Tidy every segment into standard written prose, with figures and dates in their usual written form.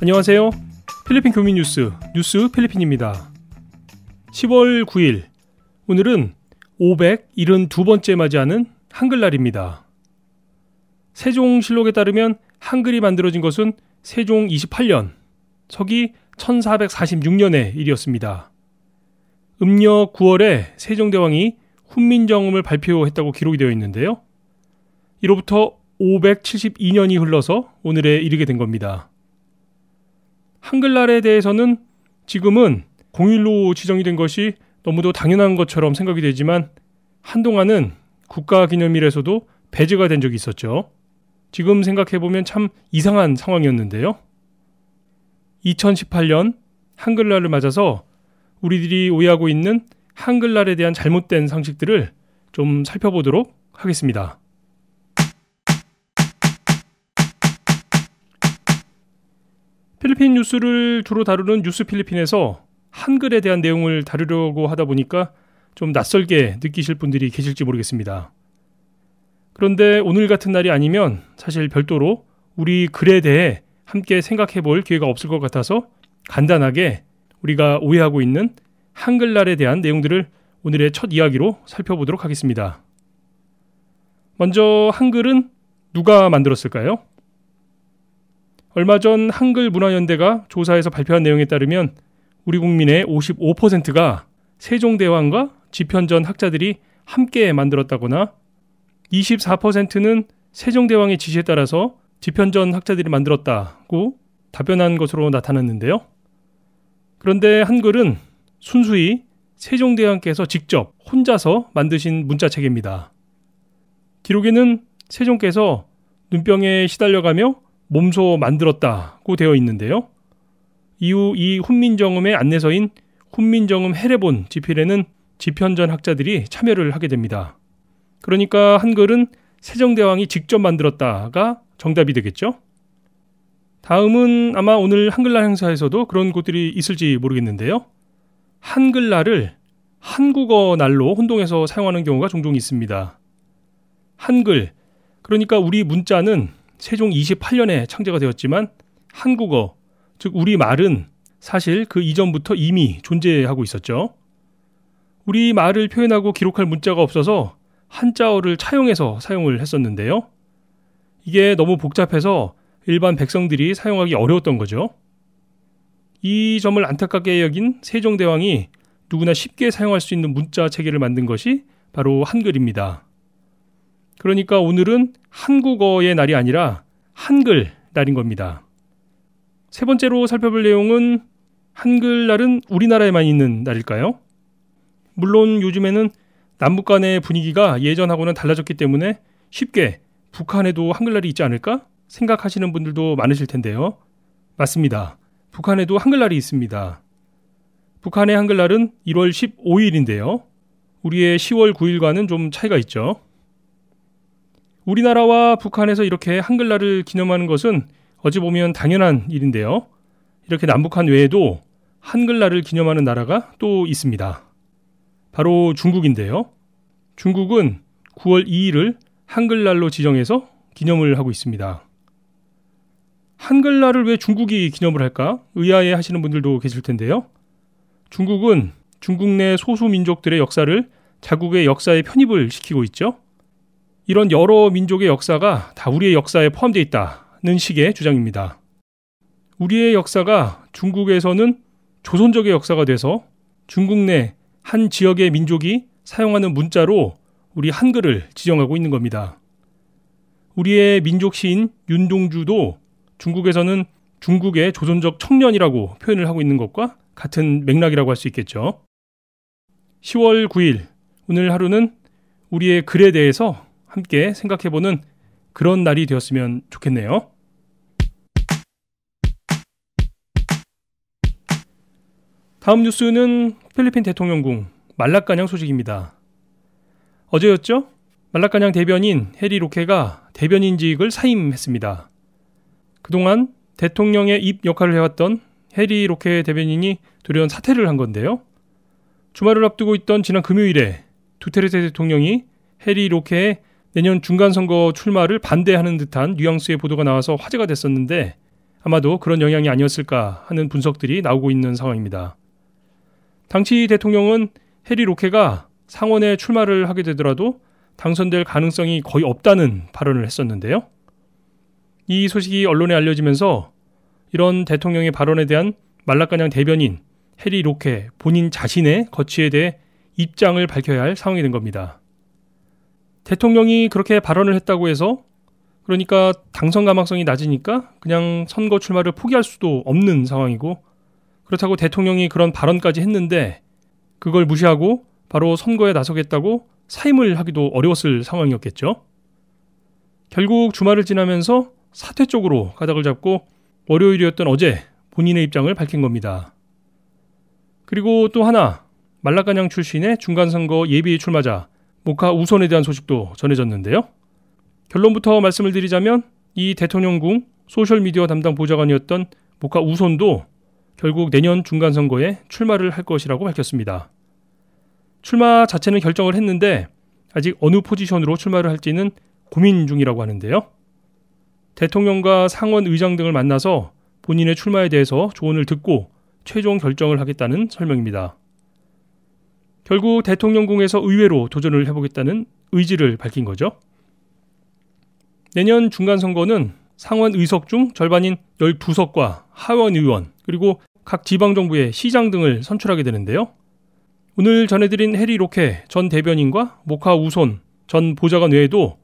안녕하세요. 필리핀 교민 뉴스 필리핀입니다. 10월 9일, 오늘은 572번째 맞이하는 한글날입니다. 세종실록에 따르면 한글이 만들어진 것은 세종 28년, 서기 1446년의 일이었습니다. 음력 9월에 세종대왕이 훈민정음을 발표했다고 기록이 되어 있는데요. 이로부터 572년이 흘러서 오늘에 이르게 된 겁니다. 한글날에 대해서는 지금은 공휴일로 지정이 된 것이 너무도 당연한 것처럼 생각이 되지만 한동안은 국가기념일에서도 배제가 된 적이 있었죠. 지금 생각해보면 참 이상한 상황이었는데요. 2018년 한글날을 맞아서 우리들이 오해하고 있는 한글날에 대한 잘못된 상식들을 좀 살펴보도록 하겠습니다. 필리핀 뉴스를 주로 다루는 뉴스 필리핀에서 한글에 대한 내용을 다루려고 하다 보니까 좀 낯설게 느끼실 분들이 계실지 모르겠습니다. 그런데 오늘 같은 날이 아니면 사실 별도로 우리 글에 대해 함께 생각해 볼 기회가 없을 것 같아서 간단하게 우리가 오해하고 있는 한글날에 대한 내용들을 오늘의 첫 이야기로 살펴보도록 하겠습니다. 먼저 한글은 누가 만들었을까요? 얼마 전 한글문화연대가 조사에서 발표한 내용에 따르면 우리 국민의 55%가 세종대왕과 집현전 학자들이 함께 만들었다거나 24%는 세종대왕의 지시에 따라서 집현전 학자들이 만들었다고 답변한 것으로 나타났는데요. 그런데 한글은 순수히 세종대왕께서 직접 혼자서 만드신 문자체계입니다. 기록에는 세종께서 눈병에 시달려가며 몸소 만들었다고 되어 있는데요. 이후 이 훈민정음의 안내서인 훈민정음 해례본 집필에는 집현전 학자들이 참여를 하게 됩니다. 그러니까 한글은 세종대왕이 직접 만들었다가 정답이 되겠죠. 다음은 아마 오늘 한글날 행사에서도 그런 곳들이 있을지 모르겠는데요. 한글날을 한국어 날로 혼동해서 사용하는 경우가 종종 있습니다. 한글, 그러니까 우리 문자는 세종 28년에 창제가 되었지만 한국어, 즉 우리 말은 사실 그 이전부터 이미 존재하고 있었죠. 우리 말을 표현하고 기록할 문자가 없어서 한자어를 차용해서 사용을 했었는데요. 이게 너무 복잡해서 일반 백성들이 사용하기 어려웠던 거죠. 이 점을 안타깝게 여긴 세종대왕이 누구나 쉽게 사용할 수 있는 문자 체계를 만든 것이 바로 한글입니다. 그러니까 오늘은 한국어의 날이 아니라 한글 날인 겁니다. 세 번째로 살펴볼 내용은 한글날은 우리나라에만 있는 날일까요? 물론 요즘에는 남북 간의 분위기가 예전하고는 달라졌기 때문에 쉽게 북한에도 한글날이 있지 않을까 생각하시는 분들도 많으실 텐데요. 맞습니다. 북한에도 한글날이 있습니다. 북한의 한글날은 1월 15일인데요. 우리의 10월 9일과는 좀 차이가 있죠. 우리나라와 북한에서 이렇게 한글날을 기념하는 것은 어찌 보면 당연한 일인데요. 이렇게 남북한 외에도 한글날을 기념하는 나라가 또 있습니다. 바로 중국인데요. 중국은 9월 2일을 한글날로 지정해서 기념을 하고 있습니다. 한글날을 왜 중국이 기념을 할까? 의아해 하시는 분들도 계실 텐데요. 중국은 중국 내 소수민족들의 역사를 자국의 역사에 편입을 시키고 있죠. 이런 여러 민족의 역사가 다 우리의 역사에 포함되어 있다는 식의 주장입니다. 우리의 역사가 중국에서는 조선족의 역사가 돼서 중국 내 한 지역의 민족이 사용하는 문자로 우리 한글을 지정하고 있는 겁니다. 우리의 민족 시인 윤동주도 중국에서는 중국의 조선족 청년이라고 표현을 하고 있는 것과 같은 맥락이라고 할 수 있겠죠. 10월 9일, 오늘 하루는 우리의 글에 대해서 함께 생각해보는 그런 날이 되었으면 좋겠네요. 다음 뉴스는 필리핀 대통령궁 말라카냥 소식입니다. 어제였죠? 말라카냥 대변인 해리 로케가 대변인직을 사임했습니다. 그동안 대통령의 입 역할을 해왔던 해리 로케 대변인이 돌연 사퇴를 한 건데요. 주말을 앞두고 있던 지난 금요일에 두테르테 대통령이 해리 로케의 내년 중간선거 출마를 반대하는 듯한 뉘앙스의 보도가 나와서 화제가 됐었는데 아마도 그런 영향이 아니었을까 하는 분석들이 나오고 있는 상황입니다. 당시 대통령은 해리 로케가 상원에 출마를 하게 되더라도 당선될 가능성이 거의 없다는 발언을 했었는데요. 이 소식이 언론에 알려지면서 이런 대통령의 발언에 대한 말라가냥 대변인 해리 로케 본인 자신의 거취에 대해 입장을 밝혀야 할 상황이 된 겁니다. 대통령이 그렇게 발언을 했다고 해서 그러니까 당선 가망성이 낮으니까 그냥 선거 출마를 포기할 수도 없는 상황이고 그렇다고 대통령이 그런 발언까지 했는데 그걸 무시하고 바로 선거에 나서겠다고 사임을 하기도 어려웠을 상황이었겠죠. 결국 주말을 지나면서 사퇴 쪽으로 가닥을 잡고 월요일이었던 어제 본인의 입장을 밝힌 겁니다. 그리고 또 하나 말라가냥 출신의 중간선거 예비 출마자 모카 우손에 대한 소식도 전해졌는데요. 결론부터 말씀을 드리자면 이 대통령궁 소셜미디어 담당 보좌관이었던 모카 우손도 결국 내년 중간선거에 출마를 할 것이라고 밝혔습니다. 출마 자체는 결정을 했는데 아직 어느 포지션으로 출마를 할지는 고민 중이라고 하는데요. 대통령과 상원 의장 등을 만나서 본인의 출마에 대해서 조언을 듣고 최종 결정을 하겠다는 설명입니다. 결국 대통령궁에서 의회로 도전을 해보겠다는 의지를 밝힌 거죠. 내년 중간선거는 상원 의석 중 절반인 12석과 하원 의원 그리고 각 지방정부의 시장 등을 선출하게 되는데요. 오늘 전해드린 해리 로케 전 대변인과 모카 우손 전 보좌관 외에도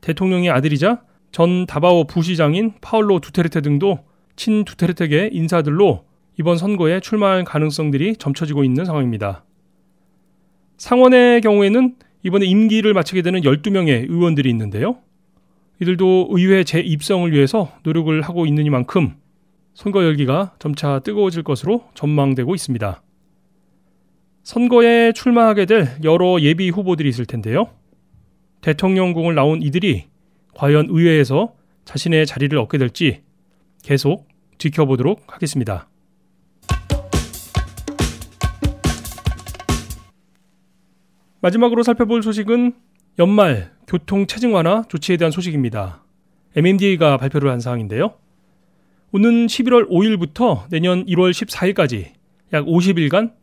대통령의 아들이자 전 다바오 부시장인 파울로 두테르테 등도 친 두테르테계 인사들로 이번 선거에 출마할 가능성들이 점쳐지고 있는 상황입니다. 상원의 경우에는 이번에 임기를 마치게 되는 12명의 의원들이 있는데요. 이들도 의회 재입성을 위해서 노력을 하고 있느니만큼 선거 열기가 점차 뜨거워질 것으로 전망되고 있습니다. 선거에 출마하게 될 여러 예비 후보들이 있을 텐데요. 대통령궁을 나온 이들이 과연 의회에서 자신의 자리를 얻게 될지 계속 지켜보도록 하겠습니다. 마지막으로 살펴볼 소식은 연말 교통 체증 완화 조치에 대한 소식입니다. MMDA가 발표를 한 사항인데요. 오는 11월 5일부터 내년 1월 14일까지 약 50일간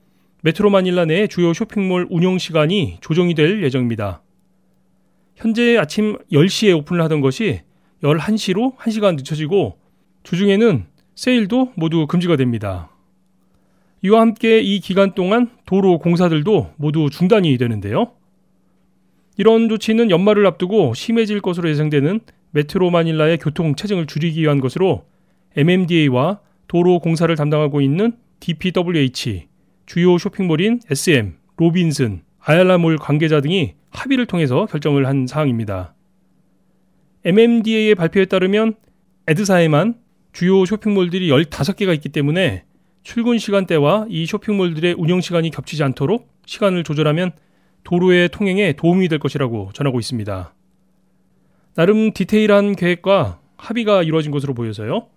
메트로 마닐라 내 주요 쇼핑몰 운영 시간이 조정이 될 예정입니다. 현재 아침 10시에 오픈을 하던 것이 11시로 1시간 늦춰지고 주중에는 세일도 모두 금지가 됩니다. 이와 함께 이 기간 동안 도로 공사들도 모두 중단이 되는데요. 이런 조치는 연말을 앞두고 심해질 것으로 예상되는 메트로 마닐라의 교통 체증을 줄이기 위한 것으로 MMDA와 도로 공사를 담당하고 있는 DPWH, 주요 쇼핑몰인 SM, 로빈슨, 아얄라몰 관계자 등이 합의를 통해서 결정을 한 사항입니다. MMDA의 발표에 따르면 에드사에만 주요 쇼핑몰들이 15개가 있기 때문에 출근 시간대와 이 쇼핑몰들의 운영 시간이 겹치지 않도록 시간을 조절하면 도로의 통행에 도움이 될 것이라고 전하고 있습니다. 나름 디테일한 계획과 합의가 이루어진 것으로 보여서요.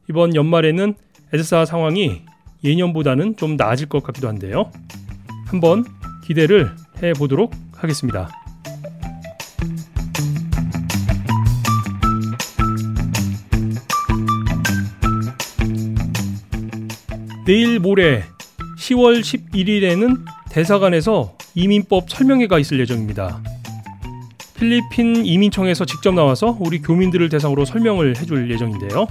이번 연말에는 에드사 상황이 예년보다는 좀 나아질 것 같기도 한데요. 한번 기대를 해보도록 하겠습니다. 내일 모레 10월 11일에는 대사관에서 이민법 설명회가 있을 예정입니다. 필리핀 이민청에서 직접 나와서 우리 교민들을 대상으로 설명을 해줄 예정인데요.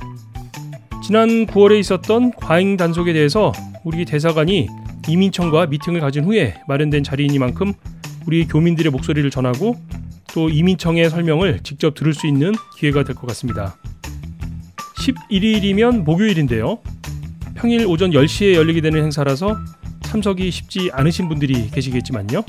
지난 9월에 있었던 과잉 단속에 대해서 우리 대사관이 이민청과 미팅을 가진 후에 마련된 자리이니만큼 우리 교민들의 목소리를 전하고 또 이민청의 설명을 직접 들을 수 있는 기회가 될 것 같습니다. 11일이면 목요일인데요. 평일 오전 10시에 열리게 되는 행사라서 참석이 쉽지 않으신 분들이 계시겠지만요.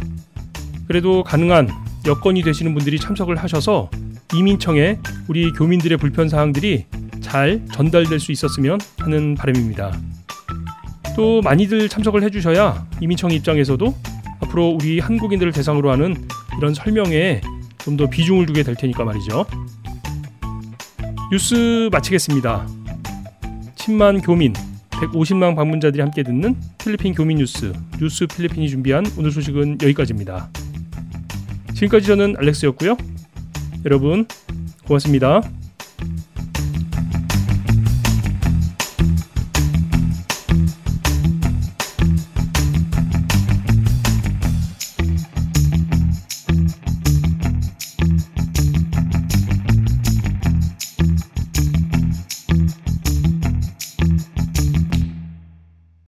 그래도 가능한 여건이 되시는 분들이 참석을 하셔서 이민청에 우리 교민들의 불편사항들이 잘 전달될 수 있었으면 하는 바람입니다. 또 많이들 참석을 해주셔야 이민청 입장에서도 앞으로 우리 한국인들을 대상으로 하는 이런 설명에 좀 더 비중을 두게 될 테니까 말이죠. 뉴스 마치겠습니다. 10만 교민, 150만 방문자들이 함께 듣는 필리핀 교민 뉴스 필리핀이 준비한 오늘 소식은 여기까지입니다. 지금까지 저는 알렉스였고요. 여러분 고맙습니다.